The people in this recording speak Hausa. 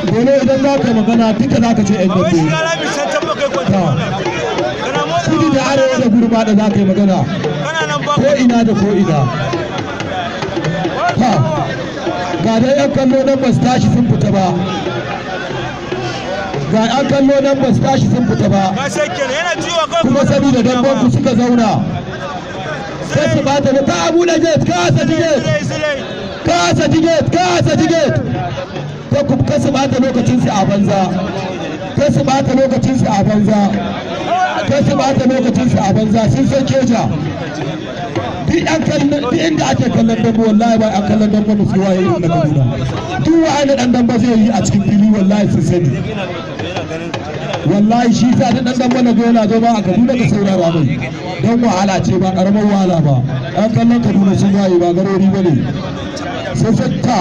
dole idan za ka magana duka za ka ce yan dambe kudu da arewa da gurma da za ka yi magana ko ina da ko ina ga dai yan kallo nan ba su tashi sun fita ba ga yan kallo nan ba su tashi sun fita ba kuma saboda damban ku suka zauna sai su bata da ta abu da gate kasa tiget ko kuma kasu bata lokacin su a banza kasu bata lokacin su a banza sun san keja duk inda ake kallon dambe wallahi ba a kallon dambe da su waye irin na Kaduna duk wani dan dambe zai yi a cikin fili wallahi sun sani wallahi shi sa da dan dambe na gona zo ba a Kaduna ka saurara mai don wahala ce ba karamar wahala ba an kallon Kaduna sun waye ba garori bane sai sakka